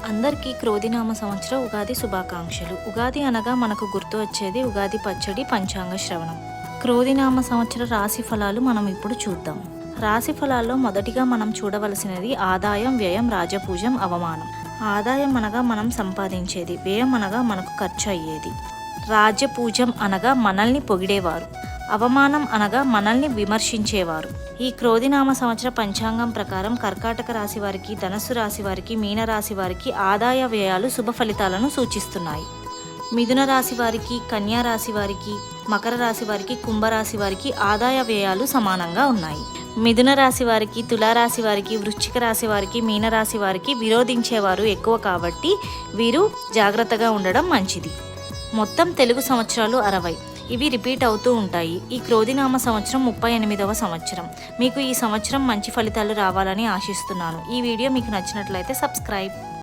అందరికీ క్రోధినామ సంవత్సర ఉగాది శుభాకాంక్షలు. ఉగాది అనగా మనకు గుర్తు వచ్చేది ఉగాది పచ్చడి, పంచాంగ శ్రవణం. క్రోధినామ సంవత్సర రాశి ఫలాలు మనం ఇప్పుడు చూద్దాం. రాశి ఫలాల్లో మొదటిగా మనం చూడవలసినది ఆదాయం, వ్యయం, రాజపూజం, అవమానం. ఆదాయం అనగా మనం సంపాదించేది, వ్యయం అనగా మనకు ఖర్చు అయ్యేది, రాజపూజం అనగా మనల్ని పొగిడేవారు, అవమానం అనగా మనల్ని విమర్శించేవారు. ఈ క్రోధినామ సంవత్సర పంచాంగం ప్రకారం కర్కాటక రాశి వారికి, ధనస్సు రాశి వారికి, మీనరాశి వారికి ఆదాయ వ్యయాలు శుభ ఫలితాలను సూచిస్తున్నాయి. మిథున రాశి వారికి, కన్యా రాశి వారికి, మకర రాశి వారికి, కుంభరాశి వారికి ఆదాయ వ్యయాలు సమానంగా ఉన్నాయి. మిథున రాశి వారికి, తులారాశి వారికి, వృశ్చిక రాశి వారికి, మీనరాశి వారికి విరోధించేవారు ఎక్కువ కాబట్టి వీరు జాగ్రత్తగా ఉండడం మంచిది. మొత్తం తెలుగు సంవత్సరాలు 60. ఇవి రిపీట్ అవుతూ ఉంటాయి. ఈ క్రోధినామ సంవత్సరం 38వ సంవత్సరం. మీకు ఈ సంవత్సరం మంచి ఫలితాలు రావాలని ఆశిస్తున్నాను. ఈ వీడియో మీకు నచ్చినట్లయితే సబ్స్క్రైబ్.